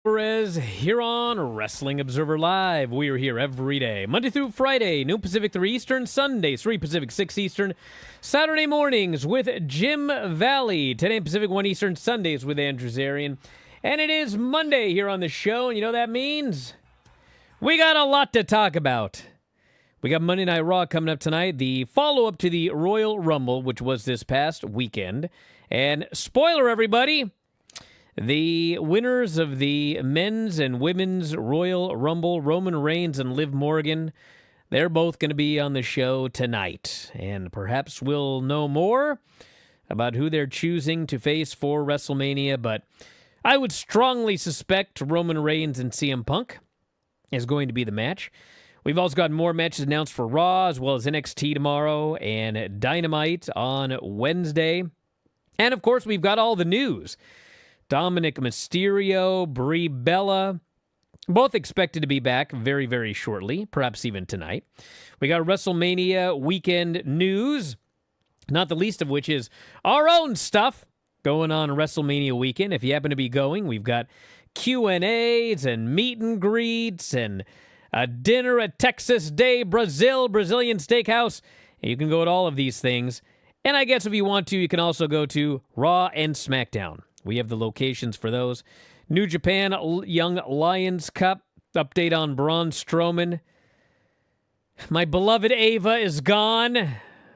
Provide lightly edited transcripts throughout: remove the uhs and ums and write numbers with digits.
Alvarez here on Wrestling Observer Live. We are here every day, Monday through Friday, noon Pacific, 3 Eastern, Sundays, 3 Pacific, 6 Eastern, Saturday mornings with Jim Valley, 10 a.m. Pacific, 1 Eastern, Sundays with Andrew Zarian. And it is Monday here on the show, and you know what that means? We got a lot to talk about. We got Monday Night Raw coming up tonight, the follow-up to the Royal Rumble, which was this past weekend. And spoiler, everybody, the winners of the men's and women's Royal Rumble, Roman Reigns and Liv Morgan, they're both going to be on the show tonight. And perhaps we'll know more about who they're choosing to face for WrestleMania. But I would strongly suspect Roman Reigns and CM Punk is going to be the match. We've also got more matches announced for Raw, as well as NXT tomorrow and Dynamite on Wednesday. And, of course, we've got all the news. Dominic Mysterio, Brie Bella, both expected to be back very, very shortly, perhaps even tonight. We got WrestleMania weekend news, not the least of which is our own stuff going on WrestleMania weekend. If you happen to be going, we've got Q&As and meet and greets and a dinner at Texas Day Brazilian Steakhouse. And you can go to all of these things. And I guess if you want to, you can also go to Raw and SmackDown. We have the locations for those. New Japan Young Lions Cup. Update on Braun Strowman. My beloved Ava is gone.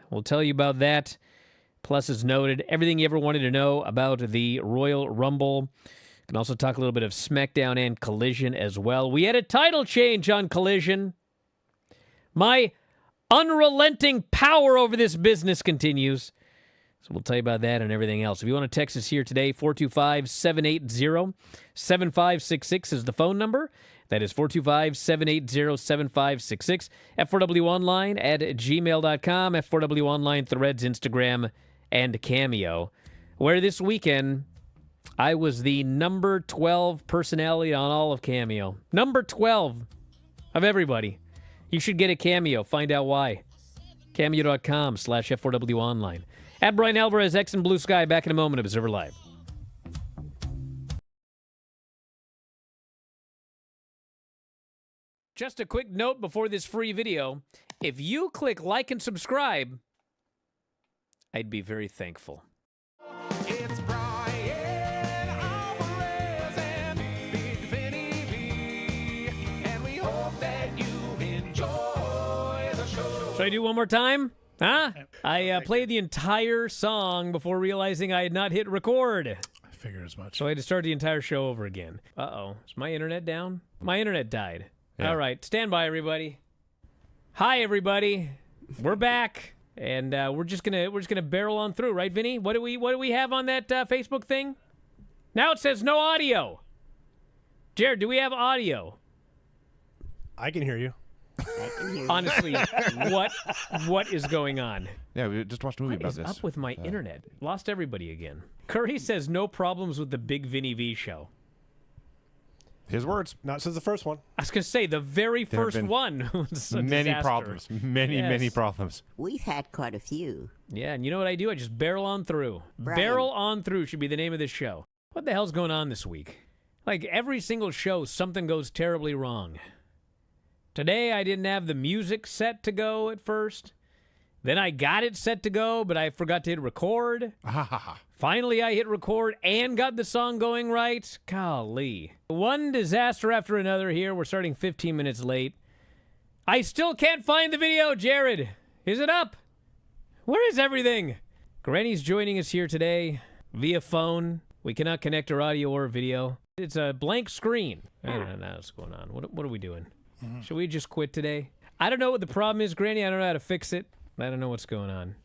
We'll tell you about that. Plus, as noted, everything you ever wanted to know about the Royal Rumble. We can also talk a little bit of SmackDown and Collision as well. We had a title change on Collision. My unrelenting power over this business continues. So we'll tell you about that and everything else. If you want to text us here today, 425-780-7566 is the phone number. That is 425-780-7566. F4W Online at gmail.com. F4W Online, Threads, Instagram, and Cameo. Where this weekend, I was the number 12 personality on all of Cameo. Number 12 of everybody. You should get a Cameo. Find out why. Cameo.com/F4W Online. At Bryan Alvarez, X and Blue Sky. Back in a moment. Observer Live. Just a quick note before this free video. If you click like and subscribe, I'd be very thankful. It's Bryan Alvarez and Big Vinny V, and we hope that you enjoy the show. Should I do one more time? Huh? I played the entire song before realizing I had not hit record. I figured as much. So I had to start the entire show over again. Uh-oh. Is my internet down? My internet died. Yeah. All right. Stand by, everybody. Hi, everybody. We're back. And we're just gonna barrel on through, right, Vinny? What do we have on that Facebook thing? Now it says no audio. Jared, do we have audio? I can hear you. Honestly, what is going on? Yeah, we just watched a movie What about is this. up with my internet? Lost everybody again. Curry says no problems with the Big Vinny V show. His words. Not since the first one. I was going to say, the very There have first been one was a Many disaster. problems. Many problems. We've had quite a few. Yeah, and you know what I do? I just barrel on through. Brian. Barrel on through should be the name of this show. What the hell's going on this week? Like, every single show, something goes terribly wrong. Today, I didn't have the music set to go at first. Then I got it set to go, but I forgot to hit record. Finally, I hit record and got the song going right. Golly. One disaster after another here. We're starting 15 minutes late. I still can't find the video, Jared. Is it up? Where is everything? Granny's joining us here today via phone. We cannot connect our audio or video. It's a blank screen. I don't know what's going on. What are we doing? Should we just quit today? I don't know what the problem is, Granny. I don't know how to fix it. I don't know what's going on.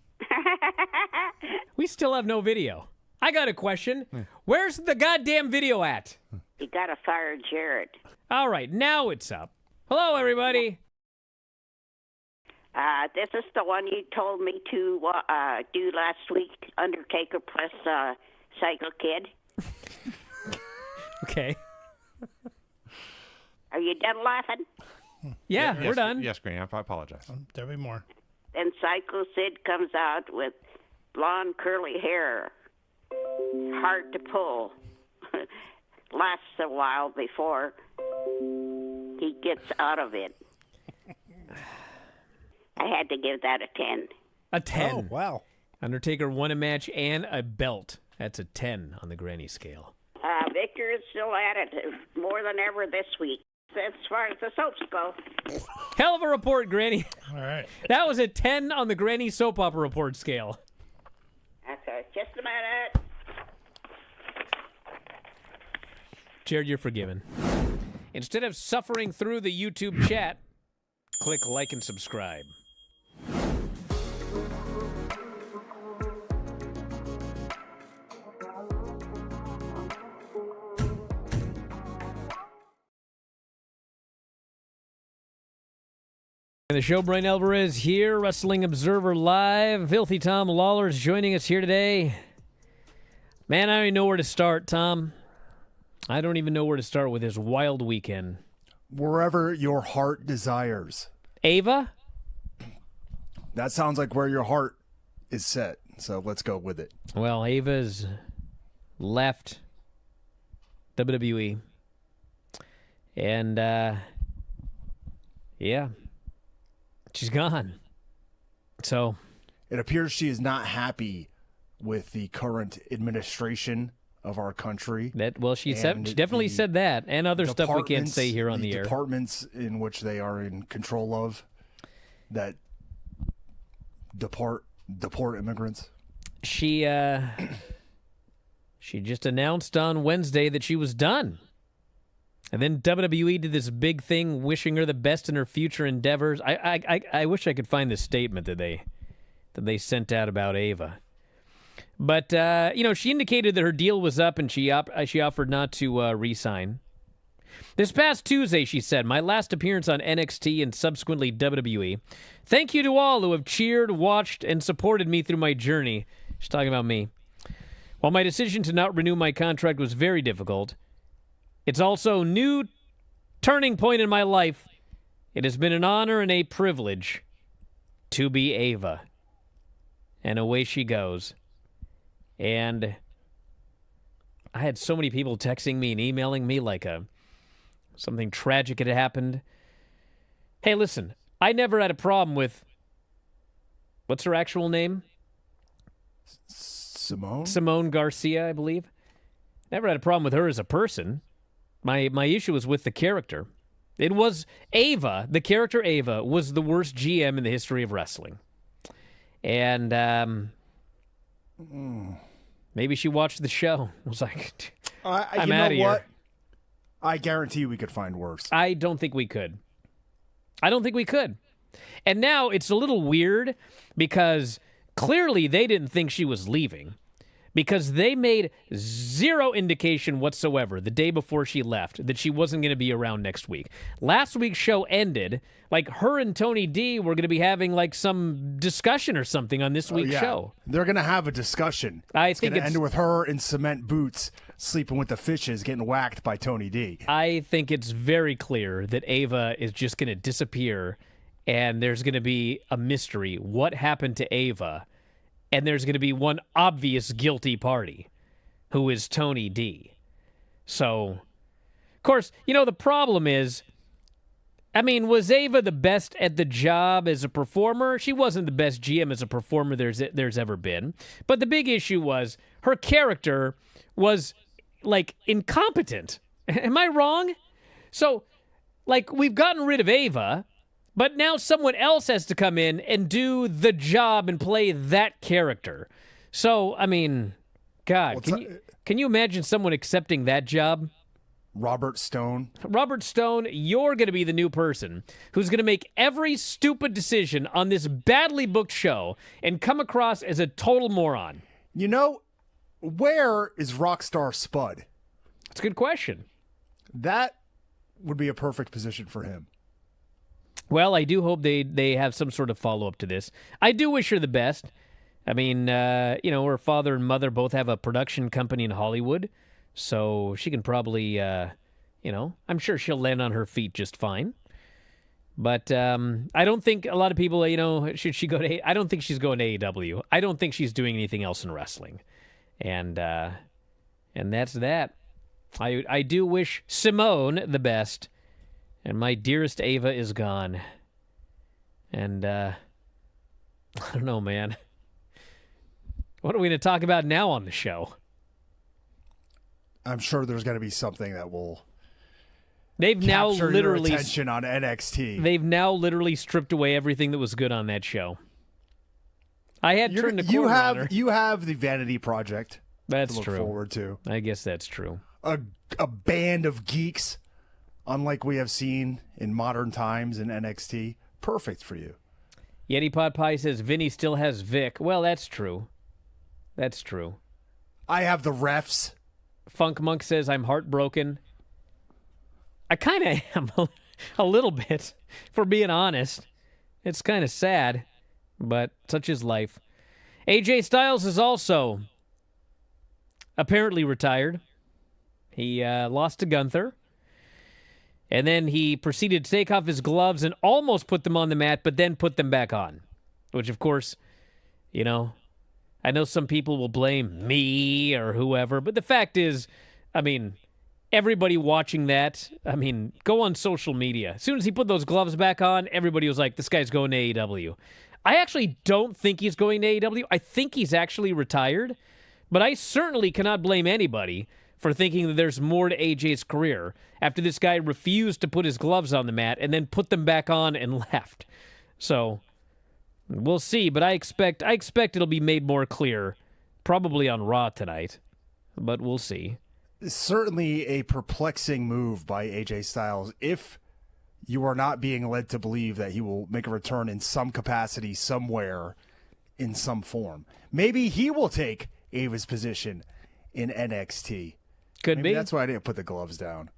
We still have no video. I got a question. Where's the goddamn video at? You gotta fire Jared. All right, now it's up. Hello, everybody. This is the one you told me to do last week, Undertaker plus Psycho Kid. Okay. Are you done laughing? Yeah, we're done. Yes, Granny, I apologize. There'll be more. Then Psycho Sid comes out with blonde curly hair. Hard to pull. lasts a while before he gets out of it. I had to give that a 10. A 10. Oh, wow. Undertaker won a match and a belt. That's a 10 on the granny scale. Victor is still at it more than ever this week, as far as the soaps go. Hell of a report, Granny. All right. That was a 10 on the Granny soap opera report scale. Okay, just a minute. Jared, you're forgiven. Instead of suffering through the YouTube chat, click like and subscribe. And the show, Bryan Alvarez here, Wrestling Observer Live. Filthy Tom Lawler's joining us here today. Man, I don't even know where to start, Tom. I don't even know where to start with this wild weekend. Wherever your heart desires. Ava? That sounds like where your heart is set. So let's go with it. Well, Ava's left WWE. And, yeah, she's gone. So It appears she is not happy with the current administration of our country. she And definitely the said that, and other stuff we can't departments- say here on the air. Departments in which they are in control of that deport immigrants. She just announced on Wednesday that she was done. And then WWE did this big thing wishing her the best in her future endeavors. I wish I could find the statement that they sent out about Ava. But she indicated that her deal was up and she offered not to re-sign. This past Tuesday, she said, my last appearance on NXT and subsequently WWE. Thank you to all who have cheered, watched, and supported me through my journey. She's talking about me. While my decision to not renew my contract was very difficult, it's also a new turning point in my life. It has been an honor and a privilege to be Ava. And away she goes. And I had so many people texting me and emailing me like something tragic had happened. Hey, listen, I never had a problem with, what's her actual name? Simone Garcia, I believe. Never had a problem with her as a person. My issue was with the character. It was Ava, the character Ava, was the worst GM in the history of wrestling. And maybe she watched the show. Was like, I'm you out know of what? here. I guarantee we could find worse. I don't think we could. And now it's a little weird because clearly they didn't think she was leaving because they made zero indication whatsoever the day before she left that she wasn't going to be around next week. Last week's show ended like her and Tony D were going to be having like some discussion or something on this week's show. They're going to have a discussion. I think going to it's end with her in cement boots, sleeping with the fishes, getting whacked by Tony D. I think it's very clear that Ava is just going to disappear and there's going to be a mystery. What happened to Ava? And there's going to be one obvious guilty party, who is Tony D. So, of course, the problem is, was Ava the best at the job as a performer? She wasn't the best GM as a performer there's ever been. But the big issue was her character was, like, incompetent. Am I wrong? So, like, we've gotten rid of Ava, but now someone else has to come in and do the job and play that character. So, God, can you imagine someone accepting that job? Robert Stone, you're going to be the new person who's going to make every stupid decision on this badly booked show and come across as a total moron. Where is Rockstar Spud? That's a good question. That would be a perfect position for him. Well, I do hope they have some sort of follow-up to this. I do wish her the best. Her father and mother both have a production company in Hollywood, so she can probably, I'm sure she'll land on her feet just fine. But I don't think a lot of people, should she go to, I don't think she's going to AEW. I don't think she's doing anything else in wrestling. And that's that. I do wish Simone the best, and my dearest Ava is gone. And, I don't know, man. What are we going to talk about now on the show? I'm sure there's going to be something that will They've now capture literally your attention on NXT. They've now literally stripped away everything that was good on that show. I had turned the corner on her. You have the Vanity Project. That's to look true. Forward to I guess that's true. a band of geeks, unlike we have seen in modern times in NXT. Perfect for you. Yeti Pot Pie says Vinny still has Vic. Well, that's true. That's true. I have the refs. Funk Monk says I'm heartbroken. I kind of am a little bit, for being honest. It's kind of sad, but such is life. AJ Styles is also apparently retired. He lost to Gunther. And then he proceeded to take off his gloves and almost put them on the mat, but then put them back on. Which, of course, you know, I know some people will blame me or whoever, but the fact is, I mean, everybody watching that, I mean, go on social media. As soon as he put those gloves back on, everybody was like, this guy's going to AEW. I actually don't think he's going to AEW. I think he's actually retired, but I certainly cannot blame anybody for thinking that there's more to AJ's career after this guy refused to put his gloves on the mat and then put them back on and left. So we'll see, but I expect it'll be made more clear, probably on Raw tonight, but we'll see. Certainly a perplexing move by AJ Styles if you are not being led to believe that he will make a return in some capacity somewhere in some form. Maybe he will take Ava's position in NXT. Could Maybe be. that's why I didn't put the gloves down.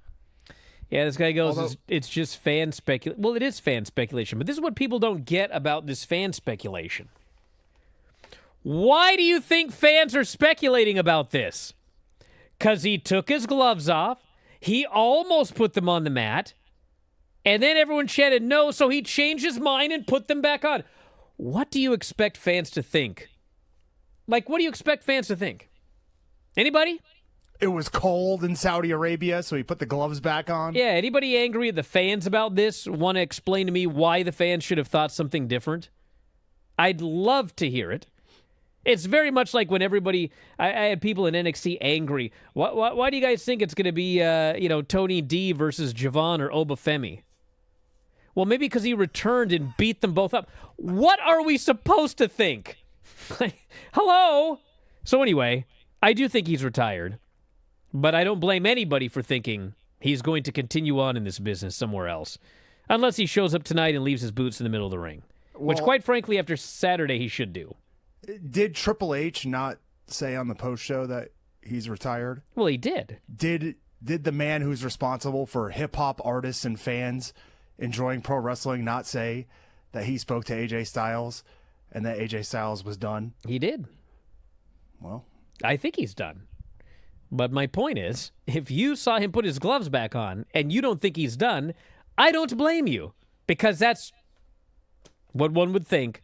Yeah, this guy goes, Although- it's just fan speculation. Well, it is fan speculation, but this is what people don't get about this fan speculation. Why do you think fans are speculating about this? Because he took his gloves off, he almost put them on the mat, and then everyone chanted no, so he changed his mind and put them back on. What do you expect fans to think? Like, what do you expect fans to think? Anybody? It was cold in Saudi Arabia, so he put the gloves back on. Yeah, anybody angry at the fans about this? Want to explain to me why the fans should have thought something different? I'd love to hear it. It's very much like when everybody, I had people in NXT angry. Why do you guys think it's going to be, Tony D versus Javon or Obafemi? Well, maybe because he returned and beat them both up. What are we supposed to think? Hello? So anyway, I do think he's retired, but I don't blame anybody for thinking he's going to continue on in this business somewhere else, unless he shows up tonight and leaves his boots in the middle of the ring, which, quite frankly, after Saturday, he should do. Did Triple H not say on the post show that he's retired? Well, he did. Did the man who's responsible for hip hop artists and fans enjoying pro wrestling not say that he spoke to AJ Styles and that AJ Styles was done? He did. Well, I think he's done. But my point is, if you saw him put his gloves back on and you don't think he's done, I don't blame you, because that's what one would think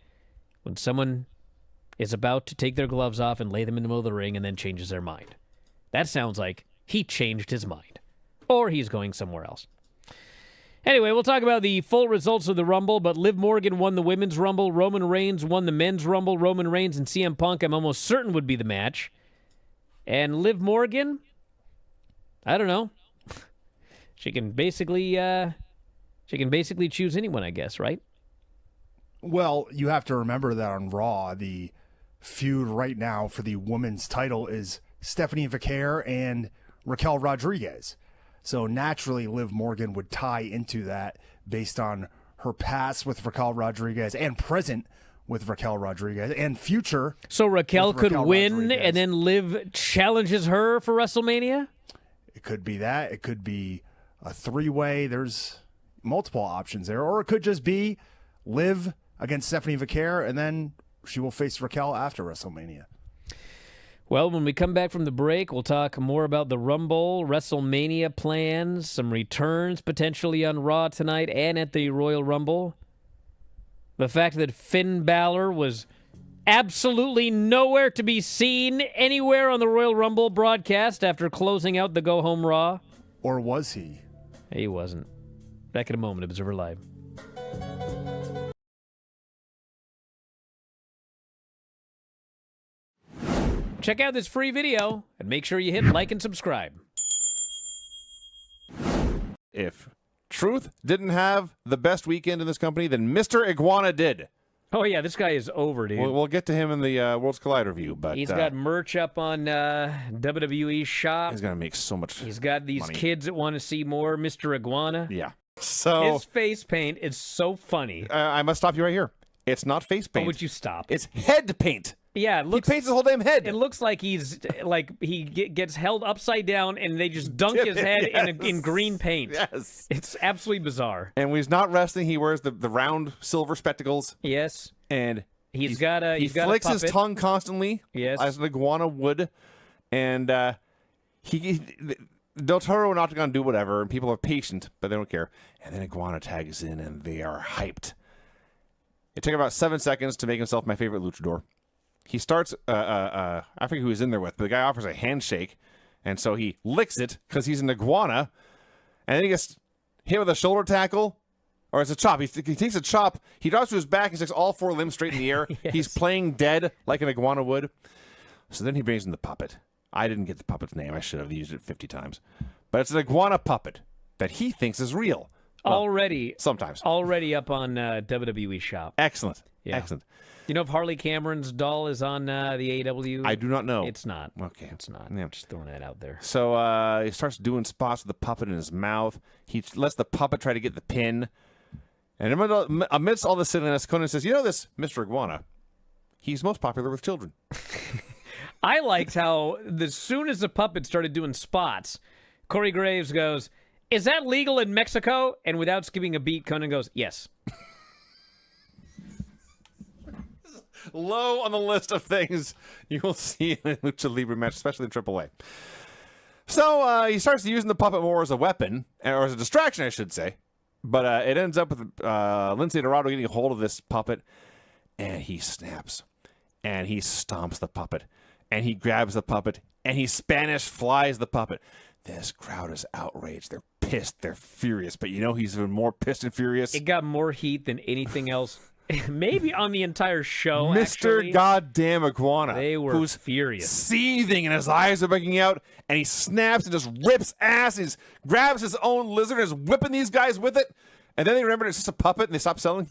when someone is about to take their gloves off and lay them in the middle of the ring and then changes their mind. That sounds like he changed his mind, or he's going somewhere else. Anyway, we'll talk about the full results of the Rumble, but Liv Morgan won the Women's Rumble, Roman Reigns won the Men's Rumble. Roman Reigns and CM Punk, I'm almost certain, would be the match. And Liv Morgan, I don't know. She can basically choose anyone, I guess, right? well, you have to remember that on Raw, the feud right now for the women's title is Stephanie Vaquer and Raquel Rodriguez. So naturally, Liv Morgan would tie into that based on her past with Raquel Rodriguez and present with Raquel Rodriguez and future. So Raquel with could Raquel win Rodriguez. and then Liv challenges her for WrestleMania? It could be that. It could be a three-way. There's multiple options there. Or it could just be Liv against Stephanie Vaquer, and then she will face Raquel after WrestleMania. Well, when we come back from the break, we'll talk more about the Rumble, WrestleMania plans, some returns potentially on Raw tonight and at the Royal Rumble. The fact that Finn Balor was absolutely nowhere to be seen anywhere on the Royal Rumble broadcast after closing out the Go Home Raw. Or was he? He wasn't. Back in a moment, Observer Live. Check out this free video and make sure you hit like and subscribe. If Truth didn't have the best weekend in this company, then Mr. Iguana did. Oh, yeah, this guy is over, dude. We'll get to him in the Worlds Collide review, but He's got merch up on WWE shop. he's going to make so much He's got these money. kids that want to see more Mr. Iguana. Yeah. So His face paint is so funny. I must stop you right here. It's not face Oh, paint. would you stop? It's head paint. Yeah, it He looks. paints his whole damn head. It looks like he's gets held upside down, and they just dunk his head in green paint. Yes. It's absolutely bizarre. And when he's not wrestling, he wears the round silver spectacles, Yes, and he flicks his puppet. tongue constantly, Yes. as an iguana would, and Del Toro and Octagon do whatever, and people are patient, but they don't care. And then Iguana tags in, and they are hyped. It took about 7 seconds to make himself my favorite luchador. He starts, I forget who he's in there with, but the guy offers a handshake, and so he licks it because he's an iguana, and then he gets hit with a shoulder tackle, or it's a chop. He takes a chop, he drops to his back, he sticks all four limbs straight in the air. Yes. He's playing dead like an iguana would. So then he brings in the puppet. I didn't get the puppet's name. I should have used it 50 times. But it's an iguana puppet that he thinks is real. Well, already sometimes. Already up on WWE shop. Excellent. Yeah. Excellent. You know if Harley Cameron's doll is on the AEW? I do not know. It's not. Okay. It's not. Yeah. Just throwing that out there. So he starts doing spots with the puppet in his mouth. He lets the puppet try to get the pin. And amidst all the silliness, Conan says, you know this, Mr. Iguana, he's most popular with children. I liked how as soon as the puppet started doing spots, Corey Graves goes, "Is that legal in Mexico?" And without skipping a beat, Conan goes, "Yes." Low on the list of things you will see in a Lucha Libre match, especially in AAA. So he starts using the puppet more as a weapon, or as a distraction, I should say. But it ends up with Lindsay Dorado getting a hold of this puppet, and he snaps, and he stomps the puppet, and he grabs the puppet, and he Spanish flies the puppet. This crowd is outraged. They're pissed. They're furious. But you know he's even more pissed and furious? It got more heat than anything else, maybe on the entire show, Mr. actually. Goddamn Iguana. They were who's furious. seething and his eyes are bugging out, and he snaps and just rips ass and grabs his own lizard and is whipping these guys with it. And then they remember it's just a puppet and they stop selling.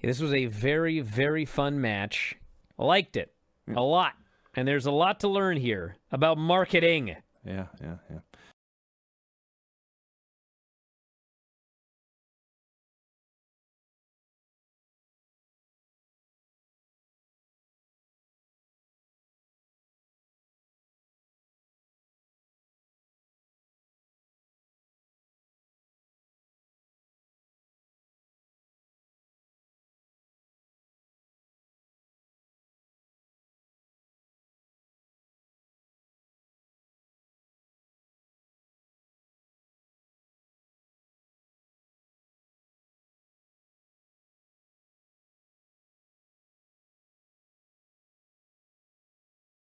This was a very, very fun match. I liked it a lot. And there's a lot to learn here about marketing. Yeah.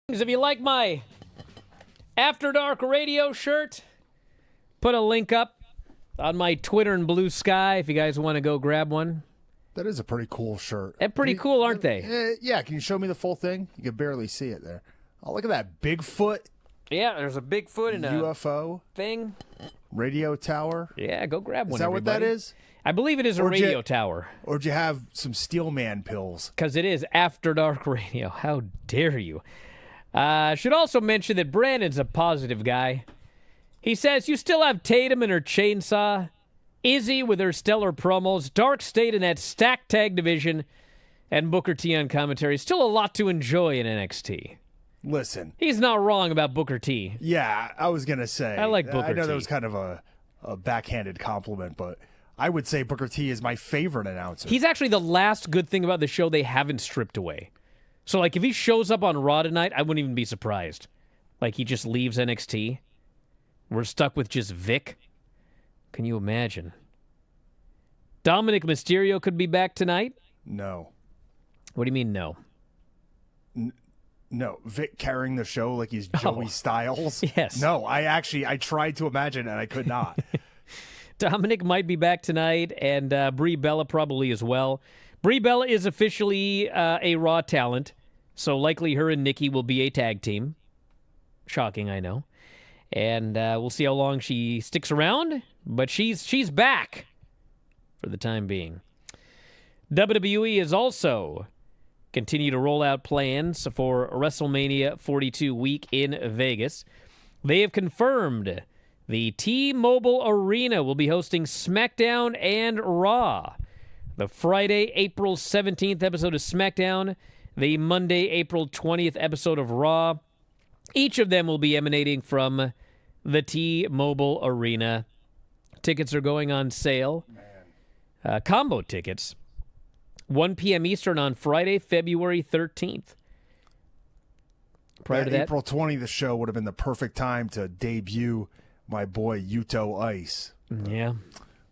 If you like my After Dark radio shirt, put a link up on my Twitter and Blue Sky if you guys want to go grab one. That is a pretty cool shirt. They're pretty cool, aren't they? Yeah, can you show me the full thing? You can barely see it there. Oh, look at that Bigfoot Yeah, there's a Bigfoot and a UFO thing. radio tower. Yeah, go grab one. Is that what that everybody. is? I believe it is a Or radio jet- tower. Or do you have some Steelman pills? Because it is After Dark Radio. How dare you? Should also mention that Brandon's a positive guy. He says, you still have Tatum and her chainsaw, Izzy with her stellar promos, Dark State in that stacked tag division, and Booker T on commentary. Still a lot to enjoy in NXT. Listen. He's not wrong about Booker T. Yeah, I was going to say. I like Booker I know T. that was kind of a backhanded compliment, but I would say Booker T is my favorite announcer. He's actually the last good thing about the show they haven't stripped away. So, like, if he shows up on Raw tonight, I wouldn't even be surprised. Like, he just leaves NXT. We're stuck with just Vic. Can you imagine? Dominic Mysterio could be back tonight. No. What do you mean, no? No, Vic carrying the show like he's Joey Styles. Yes. No, I tried to imagine and I could not. Dominic might be back tonight, and Brie Bella probably as well. Brie Bella is officially a Raw talent, so likely her and Nikki will be a tag team. Shocking, I know. And we'll see how long she sticks around, but she's back for the time being. WWE is also continue to roll out plans for WrestleMania 42 week in Vegas. They have confirmed the T-Mobile Arena will be hosting SmackDown and Raw. The Friday, April 17th episode of SmackDown, the Monday, April 20th episode of Raw. Each of them will be emanating from the T-Mobile Arena. Tickets are going on sale. Combo tickets. 1 p.m. Eastern on Friday, February 13th. Prior to that, April 20th, the show would have been the perfect time to debut my boy Yuto Ice. yeah.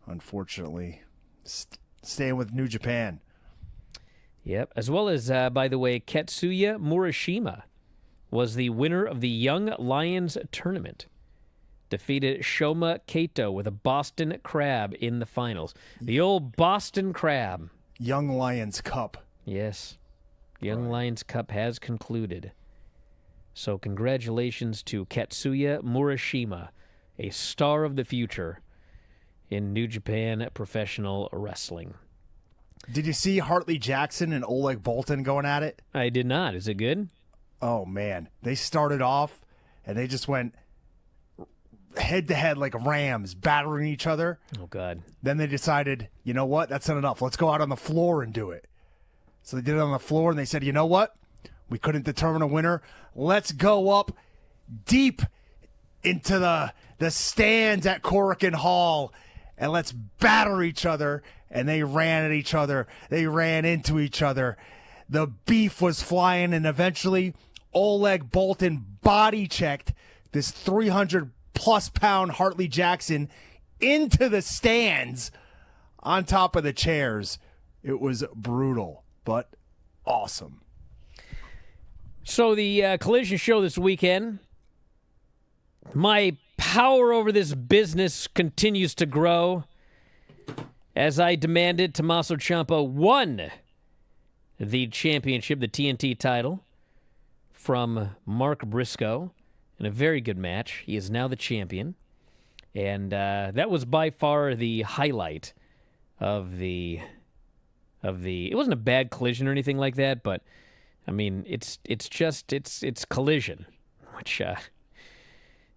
Unfortunately, staying with New Japan. Yep. As well as, by the way, Katsuya Murashima was the winner of the Young Lions tournament. Defeated Shoma Kato with a Boston Crab in the finals. The old Boston Crab. Young Lions Cup. Yes. Young Lions Cup has concluded. So congratulations to Katsuya Murashima, a star of the future in New Japan professional wrestling. Did you see Hartley Jackson and Oleg Boltin going at it? I did not. Is it good? Oh, man. They started off, and they just went head-to-head like Rams, battering each other. Oh, God. Then they decided, you know what? That's not enough. Let's go out on the floor and do it. So they did it on the floor, and they said, you know what? We couldn't determine a winner. Let's go up deep into the stands at Corrigan Hall, and let's batter each other. And they ran at each other. They ran into each other. The beef was flying, and eventually Oleg Boltin body-checked this 300-plus pound Hartley Jackson into the stands on top of the chairs. It was brutal, but awesome. So the Collision show this weekend, my power over this business continues to grow as I demanded Tommaso Ciampa won the championship, the TNT title, from Mark Briscoe in a very good match. He is now the champion. And that was by far the highlight of the. It wasn't a bad collision or anything like that, but I mean, it's collision, which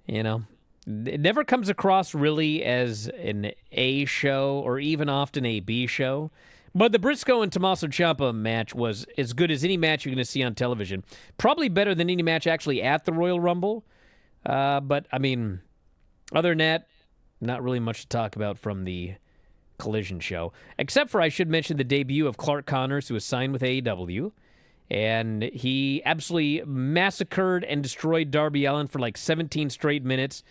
it never comes across really as an A show or even often a B show. But the Briscoe and Tommaso Ciampa match was as good as any match you're going to see on television. Probably better than any match actually at the Royal Rumble. But, I mean, other than that, not really much to talk about from the Collision show. Except for, I should mention, the debut of Clark Connors, who was signed with AEW. And he absolutely massacred and destroyed Darby Allin for like 17 straight minutes.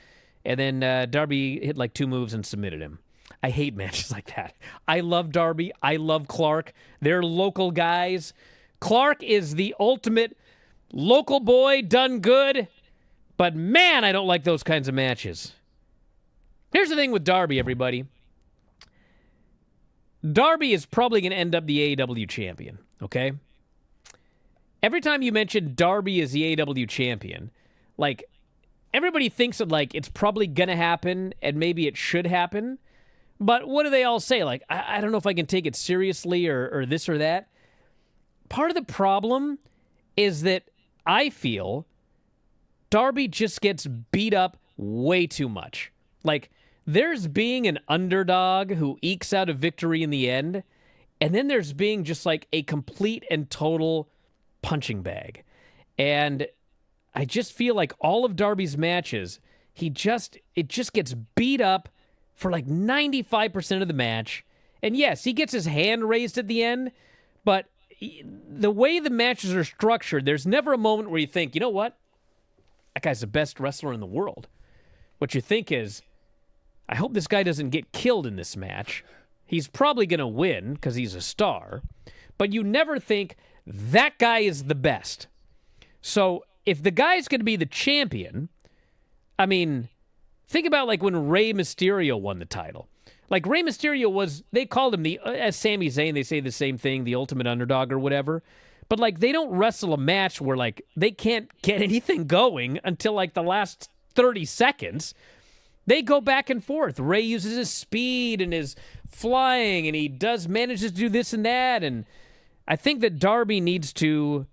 And then Darby hit like 2 moves and submitted him. I hate matches like that. I love Darby. I love Clark. They're local guys. Clark is the ultimate local boy done good. But man, I don't like those kinds of matches. Here's the thing with Darby, everybody. Darby is probably going to end up the AEW champion, okay? Every time you mention Darby as the AEW champion, like, everybody thinks that, like, it's probably going to happen and maybe it should happen. But what do they all say? Like, I don't know if I can take it seriously or this or that. Part of the problem is that I feel Darby just gets beat up way too much. Like, there's being an underdog who ekes out a victory in the end, and then there's being just like a complete and total punching bag. And I just feel like all of Darby's matches, it just gets beat up for like 95% of the match. And yes, he gets his hand raised at the end, but the way the matches are structured, there's never a moment where you think, you know what? That guy's the best wrestler in the world. What you think is, I hope this guy doesn't get killed in this match. He's probably going to win because he's a star. But you never think, that guy is the best. So if the guy's going to be the champion, I mean, think about like when Rey Mysterio won the title. Like Rey Mysterio they called him as Sami Zayn, they say the same thing, the ultimate underdog or whatever. But like they don't wrestle a match where like they can't get anything going until like the last 30 seconds. They go back and forth. Rey uses his speed and his flying, and he manages to do this and that. And I think that Darby needs to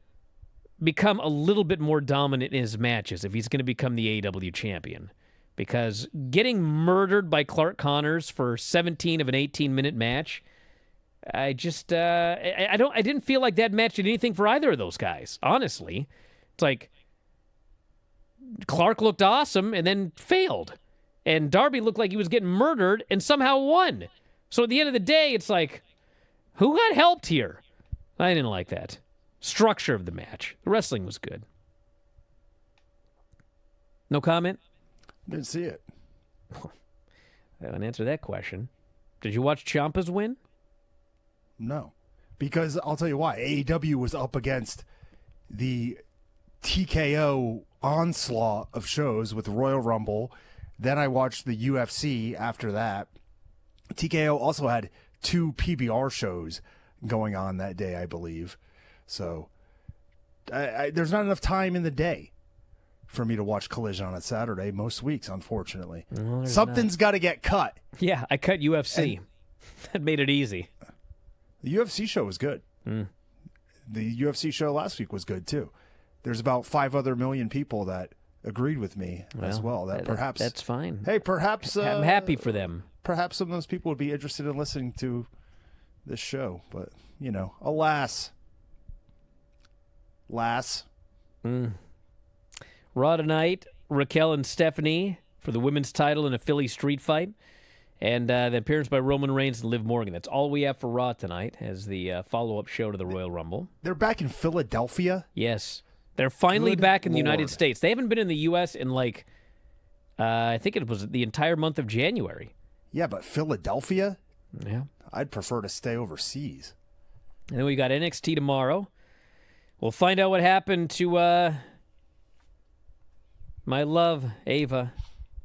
become a little bit more dominant in his matches if he's going to become the AEW champion. Because getting murdered by Clark Connors for 17 of an 18-minute match, I didn't feel like that match did anything for either of those guys. Honestly, it's like Clark looked awesome and then failed. And Darby looked like he was getting murdered and somehow won. So at the end of the day, it's like, who got helped here? I didn't like that. Structure of the match. The wrestling was good. No comment? Didn't see it. I haven't answered that question. Did you watch Ciampa's win? No. Because I'll tell you why. AEW was up against the TKO onslaught of shows with Royal Rumble. Then I watched the UFC after that. TKO also had 2 PBR shows going on that day, I believe. So there's not enough time in the day for me to watch Collision on a Saturday most weeks, unfortunately. Well, Something's got to get cut. Yeah, I cut UFC. That made it easy. The UFC show was good. The UFC show last week was good, too. There's about 5 other million people that agreed with me as well. That's fine. Hey, perhaps I'm happy for them. Perhaps some of those people would be interested in listening to this show, but alas. Raw tonight, Raquel and Stephanie for the women's title in a Philly street fight. And the appearance by Roman Reigns and Liv Morgan. That's all we have for Raw tonight as the follow-up show to the Royal Rumble. They're back in Philadelphia? Yes. They're finally Good back in the Lord. United States. They haven't been in the U.S. in I think it was the entire month of January. Yeah, but Philadelphia? Yeah. I'd prefer to stay overseas. And then we got NXT tomorrow. We'll find out what happened to my love, Ava.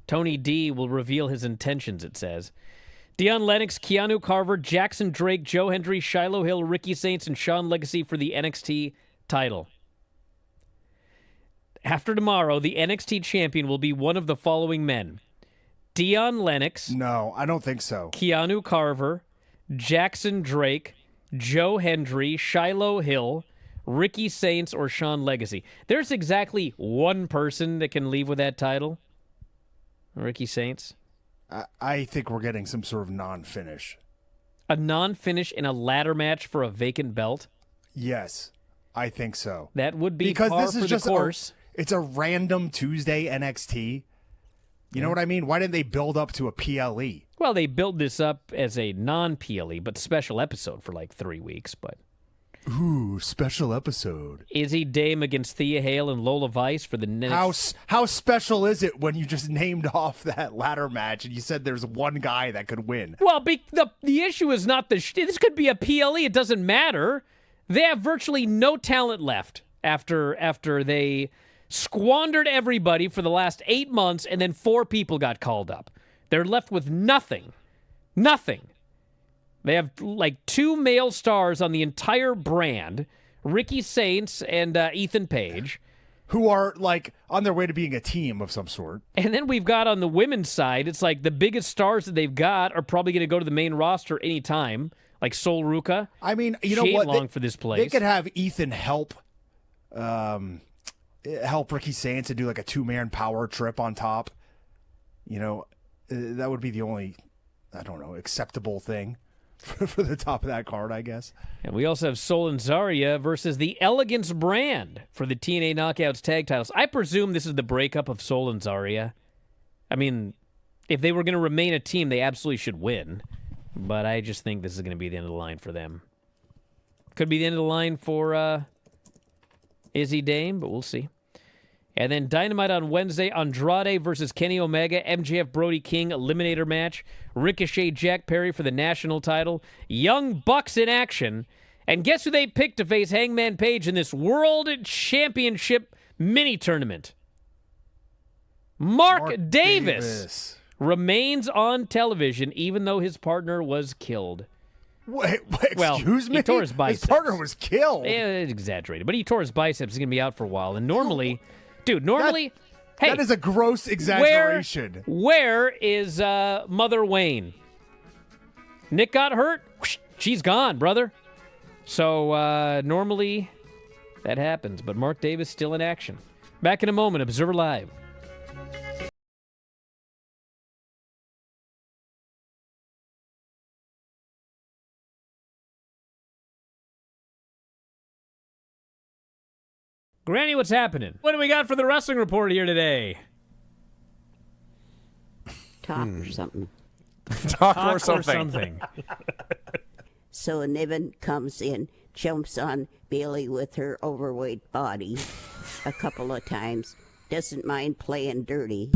Tony D will reveal his intentions, it says. Deion Lennox, Keanu Carver, Jackson Drake, Joe Hendry, Shiloh Hill, Ricky Saints, and Sean Legacy for the NXT title. After tomorrow, the NXT champion will be one of the following men. Deion Lennox. No, I don't think so. Keanu Carver, Jackson Drake, Joe Hendry, Shiloh Hill, Ricky Saints, or Sean Legacy. There's exactly one person that can leave with that title. Ricky Saints. I think we're getting some sort of non-finish. A non-finish in a ladder match for a vacant belt? Yes, I think so. That would be because par this is for just the course. It's a random Tuesday NXT. You know what I mean? Why didn't they build up to a PLE? Well, they built this up as a non-PLE, but special episode for 3 weeks, but... Ooh, special episode. Izzy Dame against Thea Hale and Lola Vice for the next... How special is it when you just named off that ladder match and you said there's one guy that could win? Well, the issue is not this could be a PLE. It doesn't matter. They have virtually no talent left after they squandered everybody for the last 8 months and then 4 people got called up. They're left with nothing. Nothing. They have 2 male stars on the entire brand, Ricky Saints and Ethan Page. Who are on their way to being a team of some sort. And then we've got on the women's side, it's the biggest stars that they've got are probably going to go to the main roster anytime, like Sol Ruka. I mean, you she know ain't what? long for this place. They could have Ethan help Ricky Saints and do a 2-man power trip on top. That would be the only, acceptable thing for the top of that card, I guess. And we also have Sol and Zarya versus the Elegance brand for the TNA Knockouts tag titles. I presume this is the breakup of Sol and Zarya. I mean, if they were going to remain a team, they absolutely should win. But I just think this is going to be the end of the line for them. Could be the end of the line for Izzy Dame, but we'll see. And then Dynamite on Wednesday, Andrade versus Kenny Omega, MJF Brody King eliminator match, Ricochet Jack Perry for the national title, Young Bucks in action, And guess who they picked to face Hangman Page in this World Championship mini tournament? Mark Davis remains on television even though his partner was killed. Wait, Well, excuse me? he tore his biceps. His partner was killed. Exaggerated, but he tore his biceps. He's going to be out for a while. And normally, hey, that is a gross exaggeration. Where is Mother Wayne? Nick got hurt? She's gone, brother. So normally that happens, but Mark Davis still in action. Back in a moment, Observer Live. Granny, what's happening? What do we got for the wrestling report here today? Talk or something. Talk or something. So Niven comes in, jumps on Bailey with her overweight body a couple of times, doesn't mind playing dirty,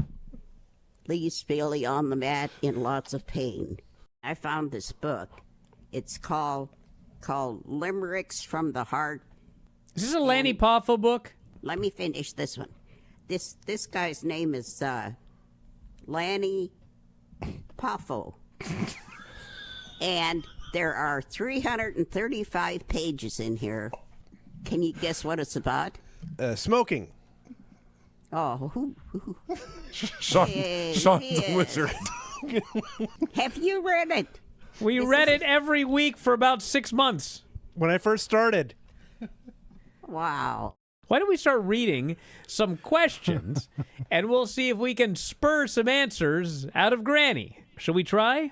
leaves Bailey on the mat in lots of pain. I found this book. It's called Limericks from the Heart. Is this a Lanny Poffo book? Let me finish this one. This guy's name is Lanny Poffo. And there are 335 pages in here. Can you guess what it's about? Smoking. Oh, Sean the Wizard. have you read it? We read it every week for about 6 months. When I first started. Wow. Why don't we start reading some questions, and we'll see if we can spur some answers out of Granny. Shall we try?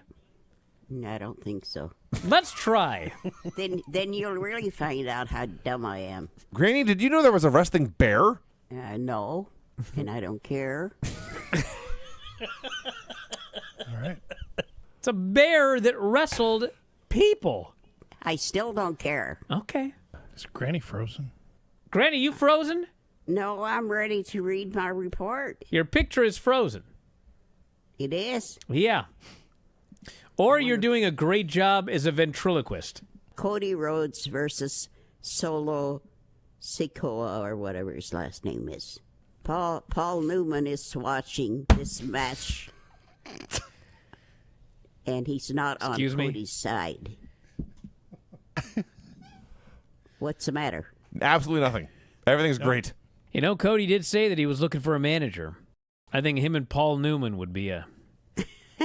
No, I don't think so. Let's try. Then you'll really find out how dumb I am. Granny, did you know there was a wrestling bear? No, and I don't care. All right. It's a bear that wrestled people. I still don't care. Okay. Is Granny frozen? Granny, you frozen? No, I'm ready to read my report. Your picture is frozen. It is. Yeah. Or you're doing a great job as a ventriloquist. Cody Rhodes versus Solo Sikoa, or whatever his last name is. Paul Newman is watching this match, and he's not on Excuse me? Cody's side. What's the matter? Absolutely nothing. Everything's great. You know, Cody did say that he was looking for a manager. I think him and Paul Newman would be a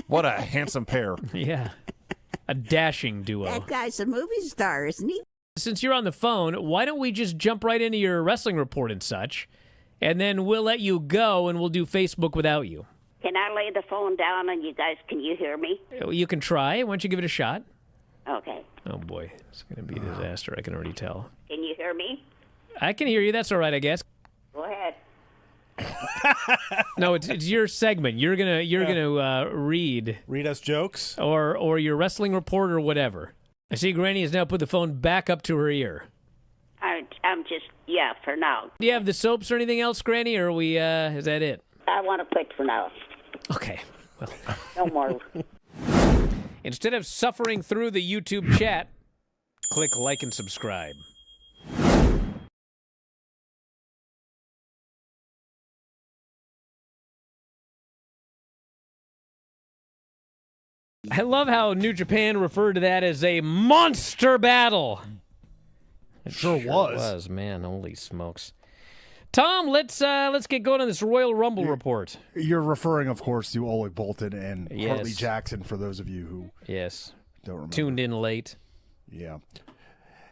What a handsome pair. a dashing duo. That guy's a movie star, isn't he? Since you're on the phone, why don't we just jump right into your wrestling report and such, and then we'll let you go and we'll do Facebook without you. Can I lay the phone down and you guys, can you hear me? You can try. Why don't you give it a shot? Okay. Oh, boy. It's going to be a disaster. I can already tell. Can you hear me? I can hear you. That's all right, I guess. Go ahead. No, it's your segment. You're gonna read Read us jokes. or your wrestling report or whatever. I see Granny has now put the phone back up to her ear. I'm just, for now. Do you have the soaps or anything else, Granny, or is that it? I want to quit for now. Okay. Well, No more. instead of suffering through the YouTube chat, click like and subscribe. I love how New Japan referred to that as a monster battle. It Sure was. Man. Holy smokes. Tom, let's get going on this Royal Rumble report. You're referring, of course, to Oleg Boltin and Yes. Hartley Jackson, for those of you who Yes. don't remember. Tuned in late. Yeah.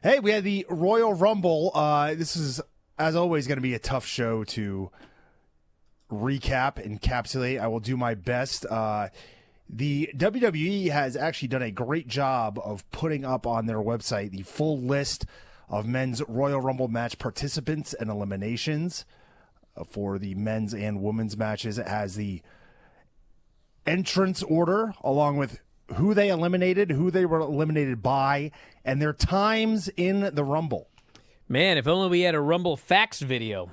Hey, we had the Royal Rumble. This is, as always, going to be a tough show to recap, encapsulate. I will do my best. The WWE has actually done a great job of putting up on their website the full list of men's Royal Rumble match participants and eliminations for the men's and women's matches. It has the entrance order along with who they eliminated, who they were eliminated by, and their times in the Rumble. Man, if only we had a Rumble facts video.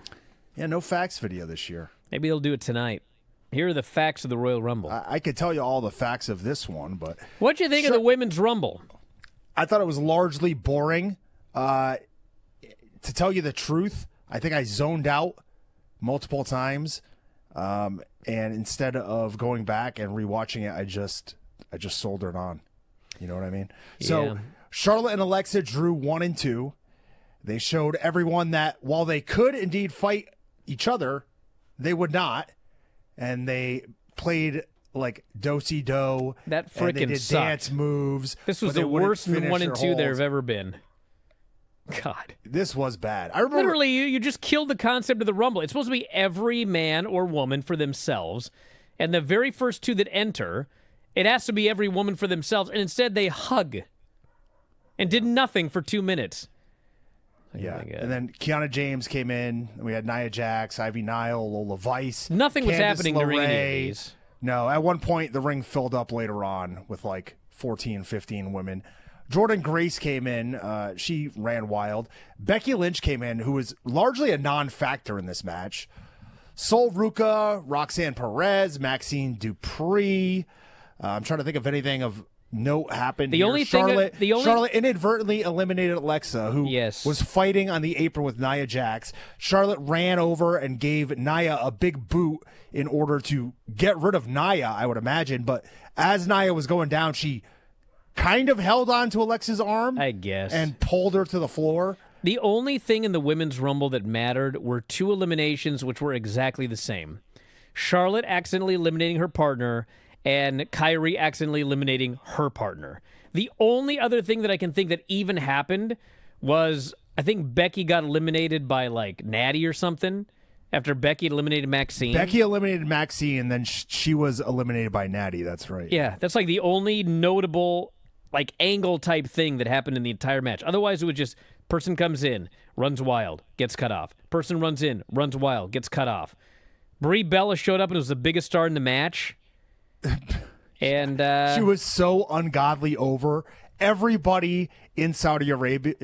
Yeah, no facts video this year. Maybe they'll do it tonight. Here are the facts of the Royal Rumble. I could tell you all the facts of this one, but What'd you think of the Women's Rumble? I thought it was largely boring. To tell you the truth, I think I zoned out multiple times, and instead of going back and rewatching it, I just soldiered on. You know what I mean? Yeah. So Charlotte and Alexa drew 1 and 2. They showed everyone that while they could indeed fight each other, they would not, and they played like do-si-do. That and they frickin' did sucked. dance moves. This was but they the wouldn't worst finish 1 and their 2 there holds. have ever been. God. This was bad. I remember. Literally, you just killed the concept of the Rumble. It's supposed to be every man or woman for themselves. And the very first 2 that enter, it has to be every woman for themselves. And instead, they hug and did nothing for 2 minutes. Yeah. my God. And then Kiana James came in. We had Nia Jax, Ivy Nile, Lola Vice. Nothing was Candice happening during any of LeRae. these. No, at one point, the ring filled up later on with like 14, 15 women. Jordan Grace came in. She ran wild. Becky Lynch came in, who was largely a non-factor in this match. Sol Ruca, Roxanne Perez, Maxine Dupree. I'm trying to think if anything of note happened. The here. only thing that- Charlotte inadvertently eliminated Alexa, who Yes. was fighting on the apron with Nia Jax. Charlotte ran over and gave Nia a big boot in order to get rid of Nia, I would imagine. But as Nia was going down, she kind of held on to Alexa's arm, I guess. and pulled her to the floor. The only thing in the Women's Rumble that mattered were 2 eliminations, which were exactly the same. Charlotte accidentally eliminating her partner, and Kyrie accidentally eliminating her partner. The only other thing that I can think that even happened was, I think Becky got eliminated by, like, Natty or something, after Becky eliminated Maxine. Becky eliminated Maxine, and then she was eliminated by Natty. That's right. Yeah, that's like the only notable, like, angle type thing that happened in the entire match. Otherwise, it was just person comes in, runs wild, gets cut off. Person runs in, runs wild, gets cut off. Brie Bella showed up and was the biggest star in the match. And She was so ungodly over. Everybody in Saudi Arabia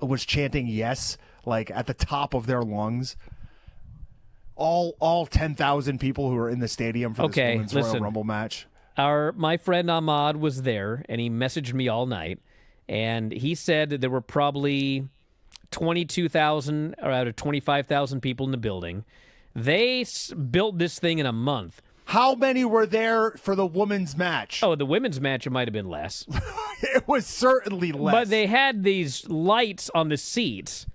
was chanting yes, like at the top of their lungs. All 10,000 people who were in the stadium for this Okay, Women's listen. Royal Rumble match. my friend Ahmad was there, and he messaged me all night, and he said that there were probably 22,000 out of 25,000 people in the building. They built this thing in a month. How many were there for the women's match? Oh, the women's match, it might have been less. It was certainly less. But they had these lights on the seats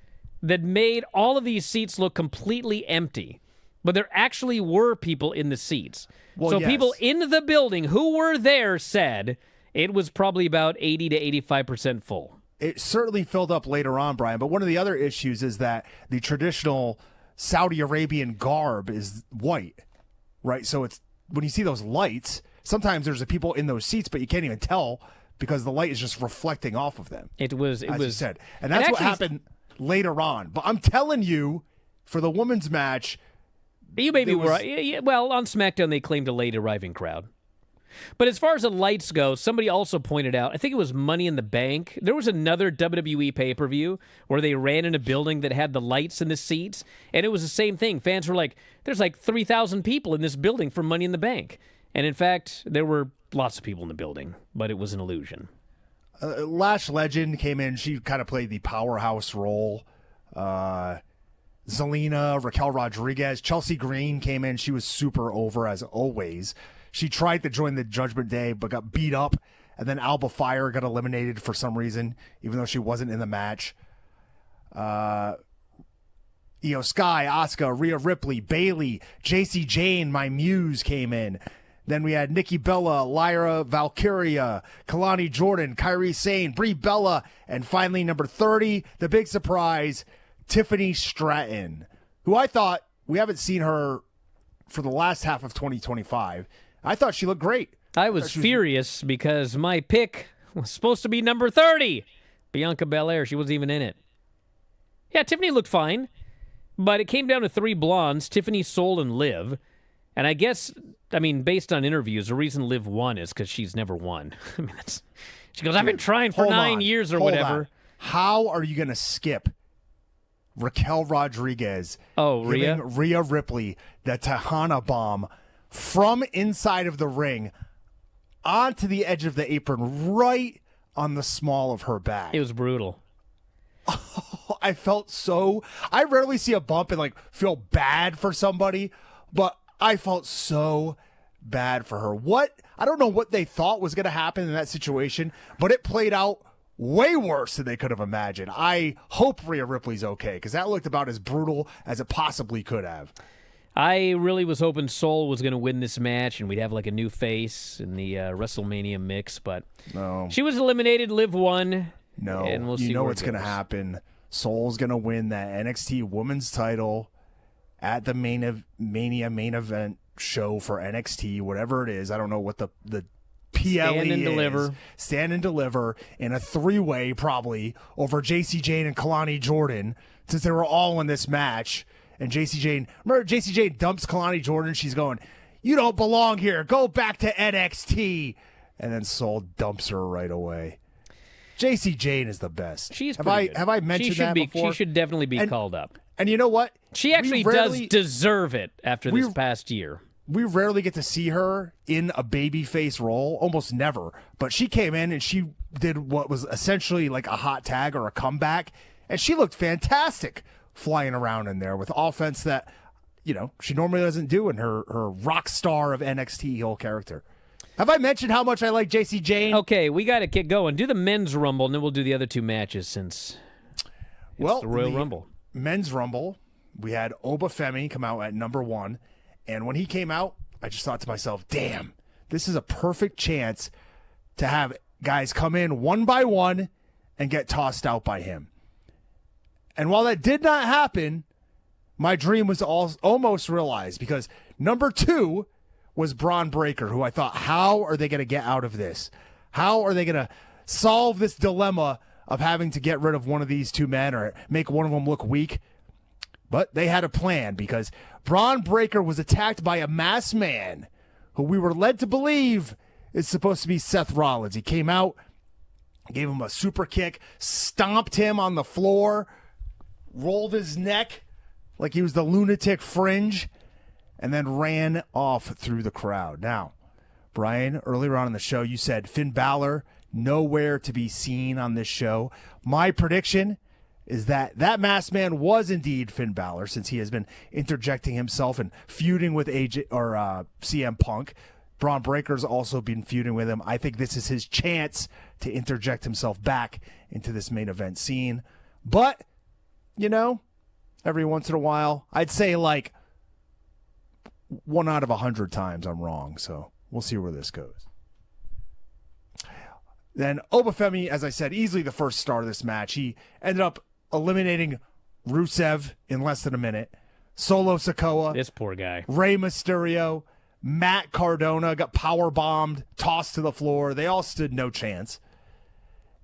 that made all of these seats look completely empty. But there actually were people in the seats. Well, so yes. people in the building who were there said it was probably about 80 to 85% full. It certainly filled up later on, Brian. But one of the other issues is that the traditional Saudi Arabian garb is white, right? So it's when you see those lights, sometimes there's people in those seats, but you can't even tell because the light is just reflecting off of them. It was as you said, and that's it what actually- happened later on. But I'm telling you, for the women's match, You maybe there was- were. Yeah, well, on SmackDown, they claimed a late arriving crowd. But as far as the lights go, somebody also pointed out, I think it was Money in the Bank. There was another WWE pay-per-view where they ran in a building that had the lights in the seats, and it was the same thing. Fans were like, there's like 3,000 people in this building for Money in the Bank. And in fact, there were lots of people in the building, but it was an illusion. Lash Legend came in. She kind of played the powerhouse role. Zelina, Raquel Rodriguez, Chelsea Green came in. She was super over as always. She tried to join the Judgment Day, but got beat up. And then Alba Fire got eliminated for some reason, even though she wasn't in the match. Sky, Asuka, Rhea Ripley, Bailey, JC Jane, my muse came in. Then we had Nikki Bella, Lyra Valkyria, Kalani Jordan, Kyrie Sane, Brie Bella, and finally number 30, the big surprise, Tiffany Stratton, who I thought, we haven't seen her for the last half of 2025. I thought she looked great. I was furious because my pick was supposed to be number 30, Bianca Belair. She wasn't even in it. Yeah, Tiffany looked fine, but it came down to 3 blondes, Tiffany, Soul, and Liv. And I guess, based on interviews, the reason Liv won is because she's never won. She goes, I've been trying for Hold 9 on. years or Hold whatever. on. How are you going to skip Raquel Rodriguez? Oh, Rhea? giving Rhea Ripley the Tejana bomb from inside of the ring onto the edge of the apron, right on the small of her back. It was brutal. I felt so. I rarely see a bump and like feel bad for somebody, but I felt so bad for her. I don't know what they thought was going to happen in that situation, but it played out way worse than they could have imagined. I hope Rhea Ripley's okay because that looked about as brutal as it possibly could have. I really was hoping Sol was going to win this match and we'd have like a new face in the WrestleMania mix, but No. she was eliminated. Liv won. No, and we'll see you know where what's it going to goes. happen. Soul's going to win that NXT Women's title at the Mania main event show for NXT, whatever it is. I don't know what the PLE Stand and is. deliver. Stand and deliver in a 3-way probably over JC Jane and Kalani Jordan since they were all in this match. And JC Jane dumps Kalani Jordan. She's going, "You don't belong here. Go back to NXT." And then Soul dumps her right away. JC Jane is the best. She's have pretty good. I mentioned that before? She should definitely be called up. And you know what? She actually does deserve it after this past year. We rarely get to see her in a babyface role, almost never. But she came in and she did what was essentially like a hot tag or a comeback, and she looked fantastic flying around in there with offense that, she normally doesn't do in her rock star of NXT heel character. Have I mentioned how much I like JC Jane? Okay, we got to get going. Do the men's Rumble, and then we'll do the other two matches since it's the Royal Rumble. Men's Rumble, we had Obafemi come out at number 1. And when he came out, I just thought to myself, damn, this is a perfect chance to have guys come in one by one and get tossed out by him. And while that did not happen, my dream was almost realized because number 2 was Braun Breaker, who I thought, how are they going to get out of this? How are they going to solve this dilemma of having to get rid of one of these two men or make one of them look weak? But they had a plan because Braun Breaker was attacked by a masked man who we were led to believe is supposed to be Seth Rollins. He came out, gave him a super kick, stomped him on the floor, rolled his neck like he was the lunatic fringe, and then ran off through the crowd. Now, Brian, earlier on in the show, you said Finn Balor nowhere to be seen on this show. My prediction is that masked man was indeed Finn Balor, since he has been interjecting himself and feuding with CM Punk. Braun Breaker's also been feuding with him. I think this is his chance to interject himself back into this main event scene. But, every once in a while, I'd say like 1 out of 100 times I'm wrong. So we'll see where this goes. Then Obafemi, as I said, easily the first star of this match. He ended up eliminating Rusev in less than a minute. Solo Sikoa. This poor guy. Rey Mysterio. Matt Cardona got power bombed, tossed to the floor. They all stood no chance.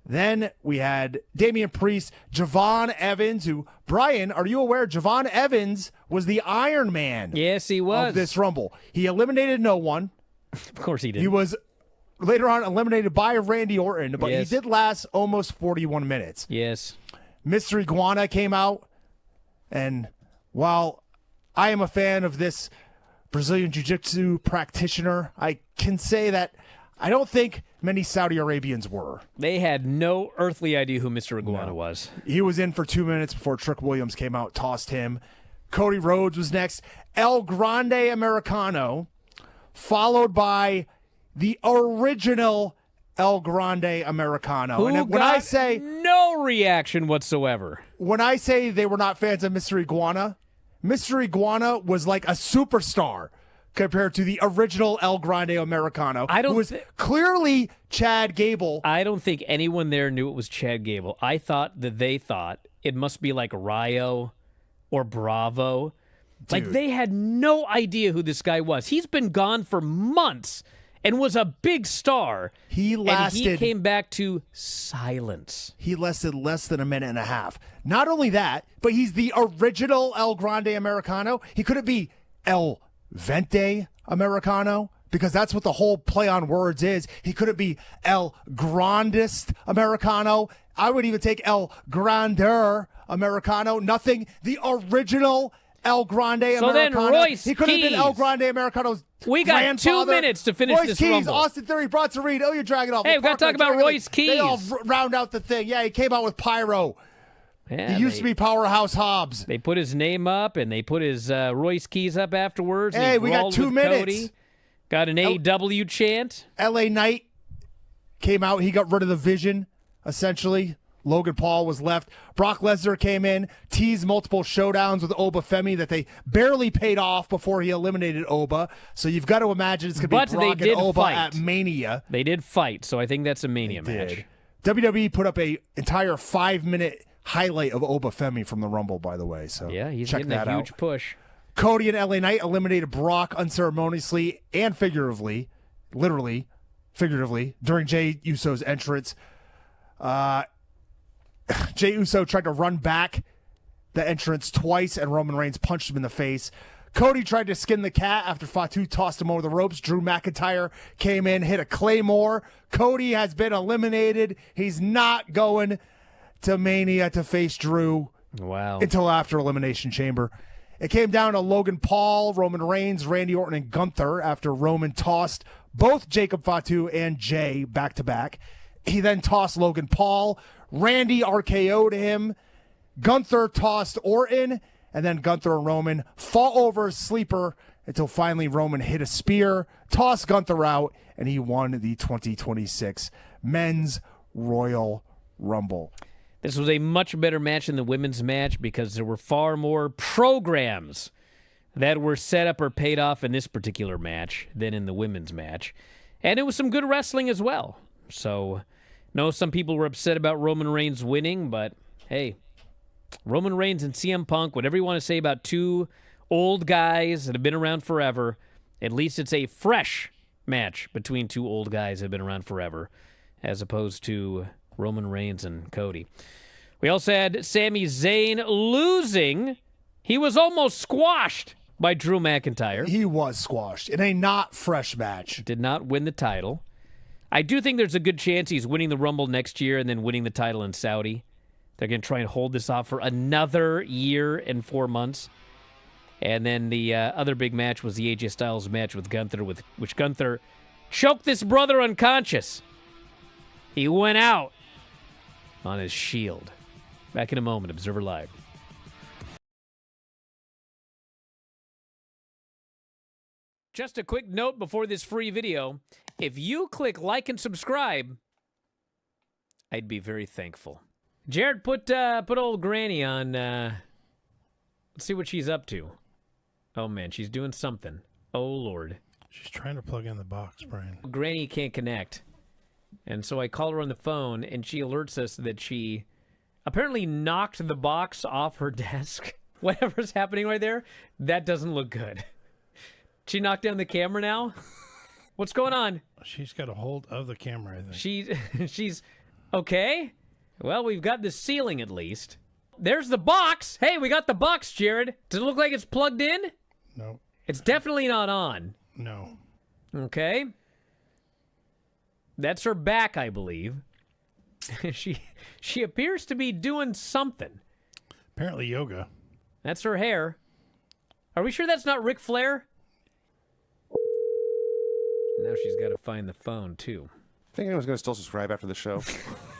Then we had Damian Priest, Javon Evans, who, Brian, are you aware Javon Evans was the Iron Man Yes, he was. of this Rumble? He eliminated no one. Of course he did. He was later on eliminated by Randy Orton, but Yes. he did last almost 41 minutes. Yes. Mr. Iguana came out, and while I am a fan of this Brazilian Jiu-Jitsu practitioner, I can say that I don't think many Saudi Arabians were. They had no earthly idea who Mr. Iguana was. He was in for 2 minutes before Trick Williams came out, tossed him. Cody Rhodes was next. El Grande Americano, followed by the original El Grande Americano. Who And got no reaction whatsoever. when I say they were not fans of Mr. Iguana was like a superstar compared to the original El Grande Americano, who was clearly Chad Gable. I don't think anyone there knew it was Chad Gable. I thought that they thought it must be like Ryo or Bravo. Like they had no idea who this guy was. He's been gone for months and was a big star. He lasted. And he came back to silence. He lasted less than a minute and a half. Not only that, but he's the original El Grande Americano. He couldn't be El Vente Americano, because that's what the whole play on words is. He couldn't be El Grandest Americano. I would even take El Grandeur Americano. Nothing. The original El Grande Americano. So then Royce he could have been El Keys. Grande Americano's We got grandfather. 2 minutes to finish Royce this Keys, Rumble. Austin Theory, Bronson Reed, Ilya Dragunov. Hey, we've got to talk about Royce They all Keys. round out the thing. Yeah, he came out with pyro. Yeah, He used to be Powerhouse Hobbs. They put his name up, and they put his Royce keys up afterwards. and Hey, he we got brawled 2 with minutes. Cody. Got an AEW chant. LA Knight came out. He got rid of the Vision, essentially. Logan Paul was left. Brock Lesnar came in, teased multiple showdowns with Oba Femi that they barely paid off before he eliminated Oba. So you've got to imagine it's going to But be they Brock did and Oba fight. at Mania. They did fight, so I think that's a Mania match. WWE put up a entire 5-minute highlight of Oba Femi from the Rumble, by the way. So Yeah, he's check getting that a huge out. push. Cody and LA Knight eliminated Brock unceremoniously and figuratively, literally, figuratively, during Jey Uso's entrance. Jey Uso tried to run back the entrance twice, and Roman Reigns punched him in the face. Cody tried to skin the cat after Fatu tossed him over the ropes. Drew McIntyre came in, hit a Claymore. Cody has been eliminated. He's not going to Mania to face Drew Wow. until after Elimination Chamber. It came down to Logan Paul, Roman Reigns, Randy Orton, and Gunther after Roman tossed both Jacob Fatu and Jay back to back. He then tossed Logan Paul. Randy RKO'd him. Gunther tossed Orton, and then Gunther and Roman fought over a sleeper until finally Roman hit a spear, tossed Gunther out, and he won the 2026 Men's Royal Rumble. This was a much better match than the women's match because there were far more programs that were set up or paid off in this particular match than in the women's match. And it was some good wrestling as well. So, no, some people were upset about Roman Reigns winning, but hey, Roman Reigns and CM Punk, whatever you want to say about two old guys that have been around forever, at least it's a fresh match between two old guys that have been around forever, as opposed to Roman Reigns and Cody. We also had Sami Zayn losing. He was almost squashed by Drew McIntyre. He was squashed in a not fresh match. Did not win the title. I do think there's a good chance he's winning the Rumble next year and then winning the title in Saudi. They're going to try and hold this off for another year and 4 months. And then the other big match was the AJ Styles match with Gunther, which Gunther choked this brother unconscious. He went out on his shield. Back in a moment, Observer Live. Just a quick note before this free video. If you click like and subscribe, I'd be very thankful. Jared, put old Granny on. Let's see what she's up to. Oh, man, she's doing something. Oh, Lord. She's trying to plug in the box, Brian. Granny can't connect. And so I call her on the phone, and she alerts us that she apparently knocked the box off her desk. Whatever's happening right there, that doesn't look good. She knocked down the camera now? What's going on? She's got a hold of the camera, I think. She's okay. Well, we've got the ceiling at least. There's the box. Hey, we got the box, Jared. Does it look like it's plugged in? No. It's definitely not on. No. Okay. That's her back, I believe. She appears to be doing something. Apparently yoga. That's her hair. Are we sure that's not Ric Flair? Now she's got to find the phone, too. Think anyone's going to still subscribe after the show?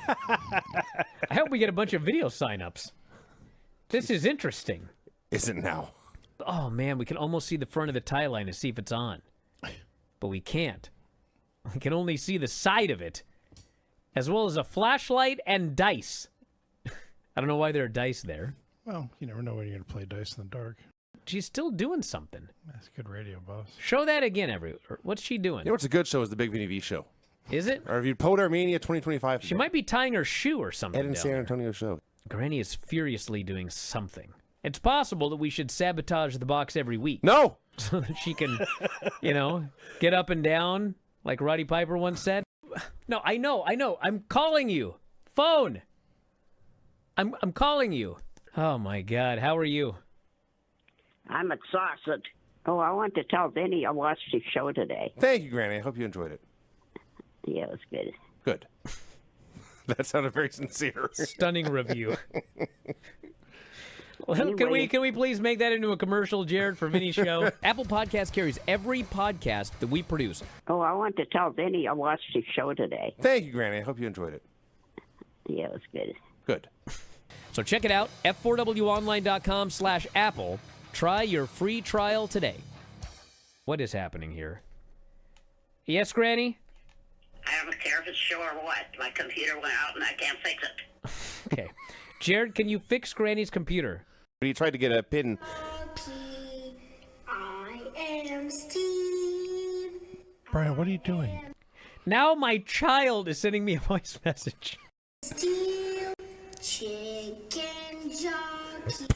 I hope we get a bunch of video signups. This is interesting. Is it now? Oh, man, we can almost see the front of the tie line to see if it's on. But we can't. We can only see the side of it, as well as a flashlight and dice. I don't know why there are dice there. Well, you never know when you're going to play dice in the dark. She's still doing something. That's good radio, boss. Show that again, what's she doing? You know what's a good show is the Big Vinny V show. Is it? Or if you Pod Armenia 2025. She might be tying her shoe or something. Ed and down San there. Antonio show. Granny is furiously doing something. It's possible that we should sabotage the box every week. No! So that she can, get up and down, like Roddy Piper once said. No, I know. I'm calling you. Phone. I'm calling you. Oh, my God. How are you? I'm exhausted. Oh, I want to tell Vinny I watched his show today. Thank you, Granny. I hope you enjoyed it. Yeah, it was good. Good. That sounded very sincere. Stunning review. Well, Anyway. can we please make that into a commercial, Jared, for Vinny's show? Apple Podcast carries every podcast that we produce. Oh, I want to tell Vinny I watched his show today. Thank you, Granny. I hope you enjoyed it. Yeah, it was good. Good. So So check it out, f4wonline.com/Apple. Try your free trial today. What is happening here? Yes, Granny? I don't care if it's show or what. My computer went out and I can't fix it. Okay. Jared, can you fix Granny's computer? He tried to get a pin. I am Steve. Brian, what are you doing? Now my child is sending me a voice message. Steel chicken jockey.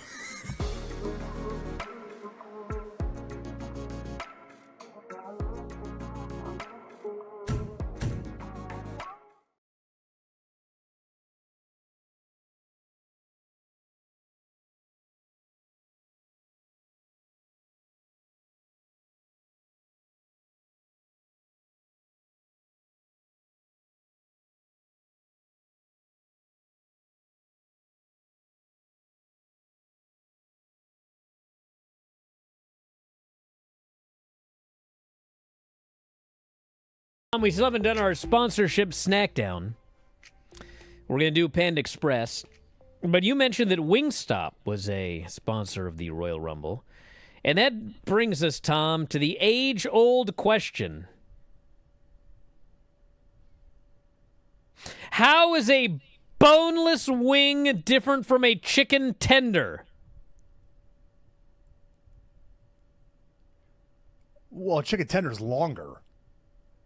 We still haven't done our sponsorship snack down. We're going to do Panda Express. But you mentioned that Wingstop was a sponsor of the Royal Rumble. And that brings us, Tom, to the age-old question. How is a boneless wing different from a chicken tender? Well, a chicken tender's longer.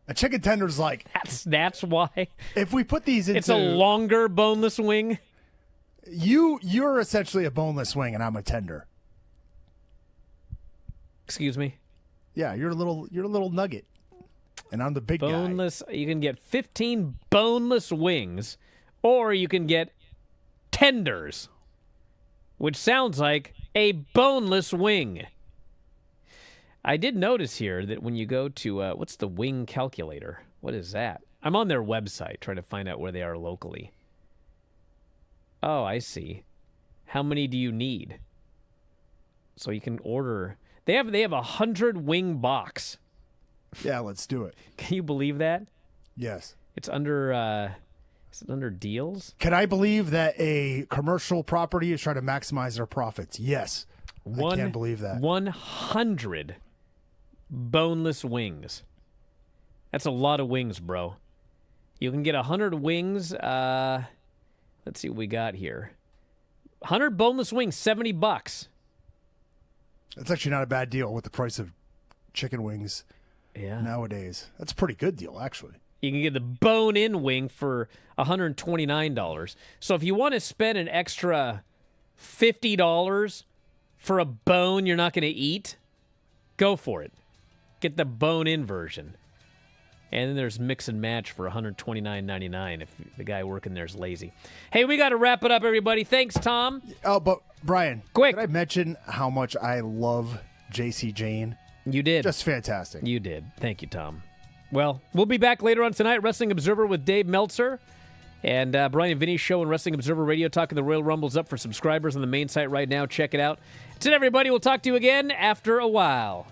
A chicken tender's like, That's why. if we put these into... It's a longer boneless wing. You're essentially a boneless wing, and I'm a tender. Excuse me? Yeah, you're a little nugget, and I'm the big guy. Boneless. You can get 15 boneless wings, or you can get tenders, which sounds like a boneless wing. I did notice here that when you go to, what's the wing calculator? What is that? I'm on their website trying to find out where they are locally. Oh, I see. How many do you need? So you can order. They have a 100 wing box. Yeah, let's do it. Can you believe that? Yes. It's under, is it under deals? Can I believe that a commercial property is trying to maximize their profits? Yes. I can't believe that. 100 boneless wings. That's a lot of wings, bro. You can get 100 wings. Let's see what we got here. 100 boneless wings, $70. That's actually not a bad deal with the price of chicken wings Yeah. nowadays. That's a pretty good deal, actually. You can get the bone-in wing for $129. So if you want to spend an extra $50 for a bone you're not going to eat, go for it. Get the bone-in version. And then there's mix and match for $129.99 if the guy working there is lazy. Hey, we got to wrap it up, everybody. Thanks, Tom. Oh, but Brian, Quick. Did I mention how much I love JC Jane? You did. Just fantastic. You did. Thank you, Tom. Well, we'll be back later on tonight, Wrestling Observer with Dave Meltzer. And Brian and Vinny's show on Wrestling Observer Radio talking the Royal Rumble's up for subscribers on the main site right now. Check it out. That's it, everybody. We'll talk to you again after a while.